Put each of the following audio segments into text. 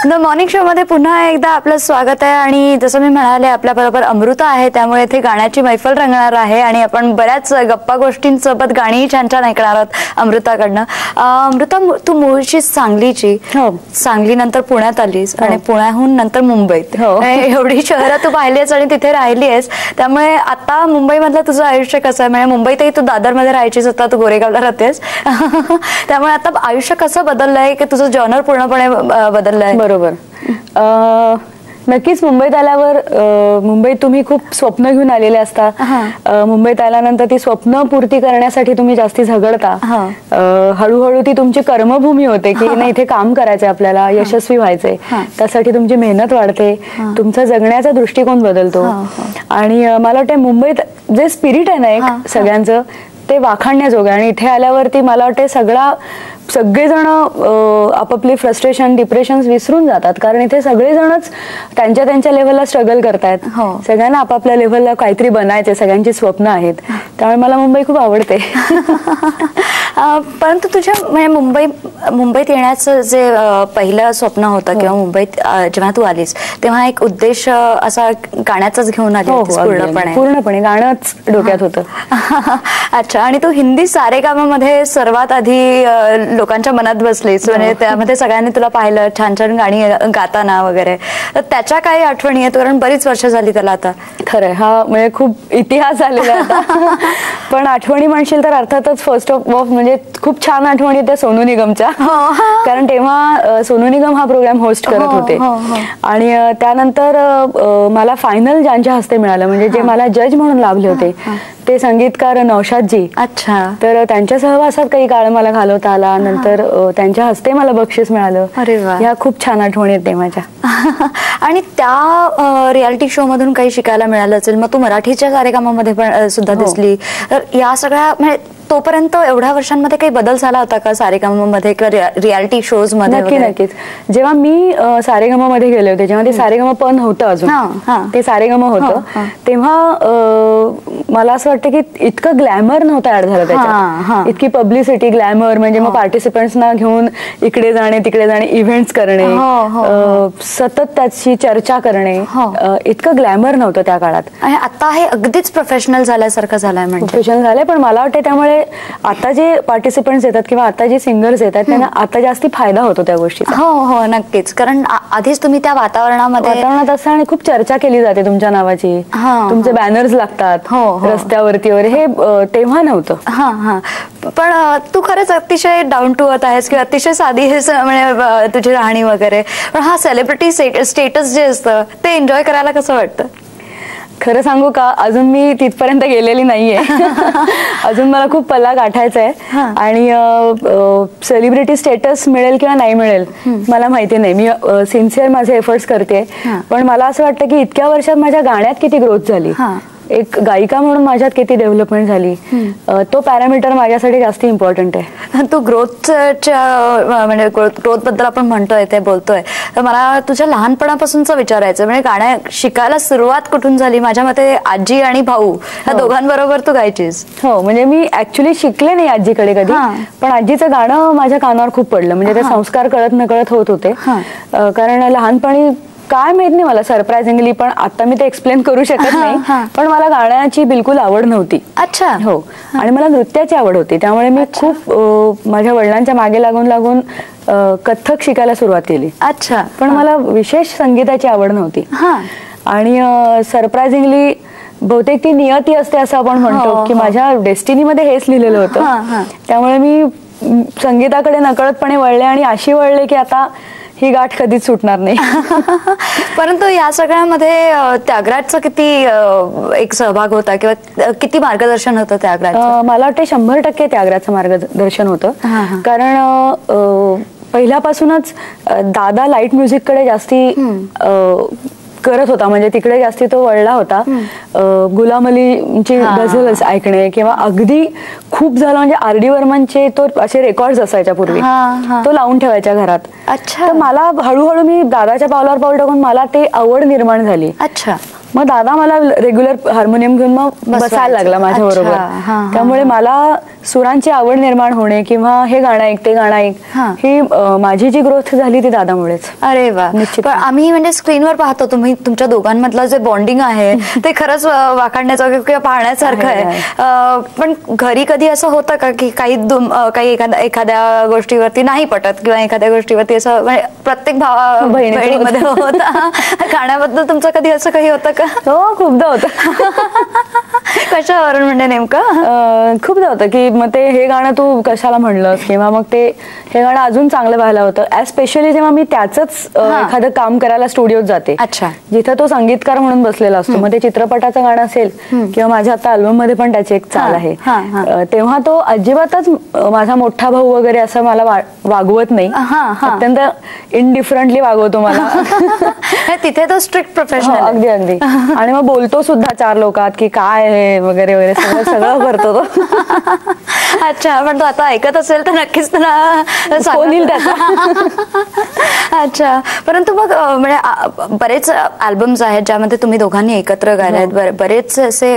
The morning show मध्ये पुन्हा एकदा आपलं स्वागत आहे आणि जसं मी म्हणाले आपल्या बरोबर अमृता आहे, त्यामुळे इथे गाण्याची मैफल रंगणार आहे आणि आपण बऱ्याच गप्पा गोष्टींसोबत गाणी छान छान ऐकणार आहोत अमृताकडनं. अमृता, तू मूळची सांगलीची, सांगली नंतर पुण्यात आलीस आणि पुण्याहून नंतर मुंबईत. एवढी शहरं तू पाहिलीस आणि तिथे राहिली आहेस, त्यामुळे आता मुंबईमधलं तुझं आयुष्य कसं आहे? म्हणजे मुंबईतही तू दादरमध्ये राहायचीस, आता तू गोरेगावला राहतेस. त्यामुळे आता आयुष्य कसं बदललंय की तुझं जॉनर पूर्णपणे बदललंय? बरोबर. नक्कीच मुंबईत आल्यावर मुंबईत तुम्ही खूप स्वप्न घेऊन आलेले असता. मुंबईत आल्यानंतर ती स्वप्न पूर्ती करण्यासाठी तुम्ही जास्ती झगडता. हळूहळू ती तुमची कर्मभूमी होते की नाही, इथे काम करायचंय आपल्याला, यशस्वी व्हायचंय, त्यासाठी तुमची मेहनत वाढते, तुमचा जगण्याचा दृष्टिकोन बदलतो. आणि मला वाटतं मुंबईत जे स्पिरिट आहे ना एक सगळ्यांचं, ते वाखाणण्याजोगं. आणि इथे आल्यावरती मला वाटते सगळेजण आपापली फ्रस्ट्रेशन, डिप्रेशन विसरून जातात, कारण इथे सगळेजणच त्यांच्या त्यांच्या लेव्हलला स्ट्रगल करतायत. सगळ्यांना आपापल्या लेव्हलला काहीतरी बनायचे, सगळ्यांची स्वप्न आहेत. त्यामुळे मला मुंबई खूप आवडते. परंतु तुझ्या म्हणजे मुंबईत येण्याचं जे पहिलं स्वप्न होतं किंवा मुंबईत जेव्हा तू आलीस तेव्हा एक उद्देश असा गाण्याचाच घेऊन आली पूर्णपणे गाणंच डोक्यात होतं. अच्छा. आणि तू हिंदी सारेगामामध्ये सर्वात आधी लोकांच्या मनात बसलीस, म्हणजे त्यामध्ये सगळ्यांनी तुला पाहिलं छान छान गाणी गाताना वगैरे. तर त्याच्या काही आठवणी आहेत? कारण बरीच वर्ष झाली त्याला आता. खरंय, हा म्हणजे खूप इतिहास झालेला आता. पण आठवणी म्हणशील तर अर्थातच फर्स्ट ऑफ म्हणजे खूप छान आठवणी त्या सोनू निगमच्या. कारण तेव्हा सोनू निगम हा प्रोग्राम होस्ट करत होते आणि त्यानंतर मला फायनल ज्यांच्या हस्ते मिळालं, म्हणजे जे मला जज म्हणून लाभले होते, ते संगीतकार नौशादजी. अच्छा. तर त्यांच्या सहवासात काही काळ मला घालवता आला. नंतर त्यांच्या हस्ते मला बक्षीस मिळालं. अरे वा. ह्या खूप छान आठवणी आहेत तेव्हाच्या. आणि त्या रियालिटी शो मधून काही शिकायला मिळालं असेल. मग तू मराठीच्या सारेगामामध्ये पण सुद्धा दिसली. तर या सगळ्या म्हणजे तोपर्यंत एवढ्या वर्षांमध्ये काही बदल झाला होता का सारेगामामध्ये किंवा रियालिटी शोज मध्ये? नक्कीच. जेव्हा मी सारेगामामध्ये गेले होते, जेव्हा ते सारेगामा पण होतं अजून, ते सारेगामा होतं, तेव्हा मला असं वाटतं की इतकं ग्लॅमर नव्हतं ऍड झालं त्याच्यात. इतकी पब्लिसिटी, ग्लॅमर, म्हणजे मग पार्टिसिपंट्सना घेऊन इकडे जाणे तिकडे जाणे, इव्हेंट्स करणे, सतत त्याची चर्चा करणे, इतकं ग्लॅमर नव्हतं त्या काळात. आणि आता हे अगदीच प्रोफेशनल झाल्यासारखं झालंय. म्हणजे प्रोफेशनल झालंय. पण मला वाटतं त्यामुळे आता जे पार्टिसिपंट्स येतात किंवा आता जे सिंगर्स येतात त्यांना आता जास्ती फायदा होतो त्या गोष्टीचा. हो नक्कीच. कारण आधीच तुम्ही त्या वातावरणात असता आणि खूप चर्चा केली जाते तुमच्या नावाची, तुमचे बॅनर्स लागतात रस्त्यावरती वगैरे, हे तेव्हा नव्हतं. पण तू खरंच अतिशय डाऊन टू अर्थ आहेस किंवा अतिशय साधी म्हणजे तुझी राहणी वगैरे. पण हा सेलिब्रिटी स्टेटस जे असतं ते एन्जॉय करायला कसं वाटतं? खरं सांगू का, अजून मी तिथपर्यंत गेलेली नाहीये. अजून मला खूप पल्ला गाठायचा आहे. आणि सेलिब्रिटी स्टेटस मिळेल किंवा नाही मिळेल मला माहिती नाही. मी सिन्सिअर माझे एफर्ट्स करते. पण मला असं वाटतं की इतक्या वर्षात माझ्या गाण्यात किती ग्रोथ झाली, एक गायिका म्हणून माझ्यात किती डेव्हलपमेंट झाली, तो पॅरामीटर माझ्यासाठी जास्त इम्पॉर्टंट आहे. तू ग्रोथच्या म्हणजे ग्रोथ बद्दल आपण म्हणतोय ते बोलतोय, तर मला तुझ्या लहानपणापासूनच विचारायचं, म्हणजे गाणं शिकायला सुरुवात कुठून झाली? माझ्या मते आजी आणि भाऊ या दोघांबरोबर तू गायचीस. हो, म्हणजे मी ऍक्च्युली शिकले नाही आजीकडे कधी, पण आजीचं गाणं माझ्या कानावर खूप पडलं. म्हणजे ते संस्कार कळत नकळत होत होते. कारण लहानपणी काय माहित नाही मला, सरप्राइझिंगली, पण आता मी ते एक्सप्लेन करू शकत नाही, पण मला गाण्याची बिलकुल आवड नव्हती. अच्छा. हो. आणि मला नृत्याची आवड होती, त्यामुळे मी खूप माझ्या वडिलांच्या मागे लागून लागून कथ्थक शिकायला सुरुवात केली. अच्छा. पण मला विशेष संगीताची आवड नव्हती. आणि सरप्राइझिंगली बहुतेक ती नियती असते असं आपण म्हणतो की माझ्या डेस्टिनीमध्ये हेच लिहिलेलं होतं. त्यामुळे मी संगीताकडे नकळतपणे वळले आणि अशी वळले की आता ही गाठ कधीच सुटणार नाही. परंतु या सगळ्यामध्ये त्यागराजचा किती एक सहभाग होता किंवा किती मार्गदर्शन होतं त्यागराजचं? मला वाटतं 100% त्यागराजचं मार्गदर्शन होतं. कारण पहिल्यापासूनच दादा लाईट म्युझिककडे जास्ती करत होता, म्हणजे तिकडे जास्ती तो वळला होता. गुलाम अलीची गझल्स ऐकणे किंवा अगदी खूप झालं म्हणजे आर.डी. बर्मनचे तो असे रेकॉर्ड्स असायच्या पूर्वी, तो लावून ठेवायच्या घरात. अच्छा. तर मला हळूहळू मी दादाच्या पावलावर पाऊल टाकून मला ते आवड निर्माण झाली. अच्छा. मग दादा मला रेग्युलर हार्मोनियम घेऊन मग बसायला लागला माझ्या बरोबर. त्यामुळे मला सुरांची आवड निर्माण होणे किंवा हे गाणं ऐक ते गाणं ऐक ही माझी जी ग्रोथ झाली ती दादामुळेच. अरे वा, निश्चित. आम्ही म्हणजे स्क्रीनवर पाहतो तुम्ही तुमच्या दोघांमधलं जे बॉन्डिंग आहे ते खरंच वाखाणण्याचं किंवा पाहण्यासारखं आहे. पण घरी कधी असं होतं का की काही एखाद्या गोष्टीवरती नाही पटत किंवा एखाद्या गोष्टीवरती असं म्हणजे प्रत्येक बहिणीमध्ये होतं गाण्याबद्दल तुमचं कधी असं काही होतं का? हो, खूपदा होतं. कशावरून म्हणजे नेमकं? खूपदा होतं की मग ते हे गाणं तू कशाला म्हणलंस किंवा मग ते हे गाणं अजून चांगलं व्हायला होतं. स्पेशली जेव्हा मी त्याच एखादं काम करायला स्टुडिओत जाते. अच्छा. जिथं तो संगीतकार म्हणून बसलेला असतो. मग ते चित्रपटाचं गाणं असेल किंवा माझ्या आता अल्बम मध्ये पण त्याची एक चाल आहे. तेव्हा तो अजिबातच माझा मोठा भाऊ वगैरे असं मला वागवत नाही. अत्यंत इनडिफरंटली वागवतो मला. तिथे तो स्ट्रिक्ट प्रोफेशनल. अगदी अगदी. आणि मग बोलतो सुद्धा चार लोकात की काय आहे वगैरे वगैरे सगळं करतो तो. अच्छा. पण तो आता ऐकत असेल तर नक्कीच त्याला कोणील त्याचा. अच्छा. परंतु मग म्हणजे बरेच अल्बम्स आहेत ज्यामध्ये तुम्ही दोघांनी एकत्र गायलेत. बरेच असे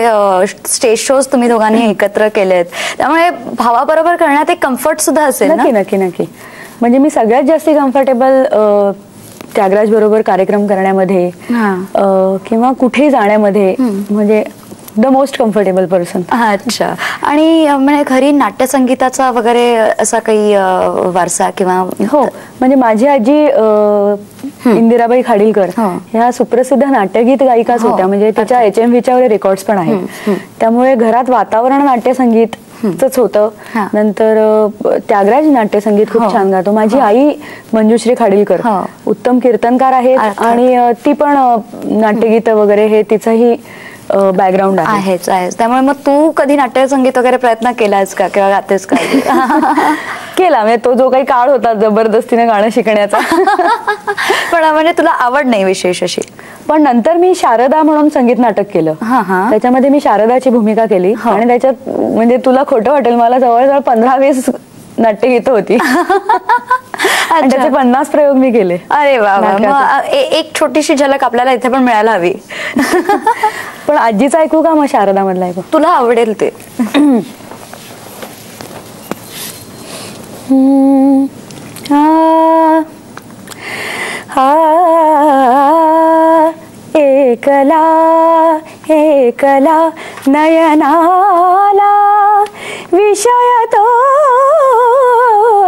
स्टेज शोज तुम्ही दोघांनी एकत्र केलेत. त्यामुळे भावाबरोबर करण्यात एक कम्फर्ट सुद्धा असेल. नक्की नक्की नक्की. म्हणजे मी सगळ्यात जास्ती कम्फर्टेबल त्यागराज बरोबर कार्यक्रम करण्यामध्ये किंवा कुठेही जाण्यामध्ये म्हणजे द मोस्ट कम्फर्टेबल पर्सन. अच्छा. आणि म्हणजे घरी नाट्यसंगीताचा वगैरे असा काही वारसा किंवा? हो, म्हणजे माझी आजी इंदिराबाई खाडीलकर ह्या सुप्रसिद्ध नाट्यगीत गायिकाच होत्या. म्हणजे तिच्या HMVच्या रेकॉर्ड्स पण आहेत. त्यामुळे घरात वातावरण नाट्यसंगीत होतं. नंतर त्यागराज नाट्यसंगीत खूप छान गातो. माझी आई मंजुश्री खाडीलकर उत्तम कीर्तनकार आहेत आणि ती पण नाट्यगीत वगैरे हे तिचंही बॅकग्राऊंड आहेच. त्यामुळे मग तू कधी नाट्यसंगीत वगैरे प्रयत्न केलास का किंवा गातेस का? केला. म्हणजे तो जो काही काळ होता जबरदस्तीने गाणं शिकण्याचा. पण म्हणजे तुला आवड नाही विशेष अशी? पण नंतर मी शारदा म्हणून संगीत नाटक केलं. त्याच्यामध्ये मी शारदाची भूमिका केली आणि त्याच्यात म्हणजे तुला खोटं वाटेल मला जवळजवळ 15-20 नाट्यगीतं होती. त्याचे 50 प्रयोग मी केले. अरे वा. एक छोटीशी झलक आपल्याला इथे पण मिळायला हवी. पण आजीचं ऐकू का मग शारदा मधला ऐकू? तुला आवडेल ते. एकला एकला नयनाला विषय तो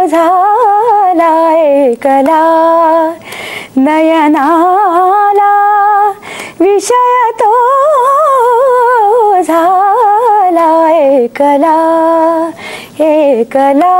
झाला. एकला नयनाला विषय तो झाला. एकला एकला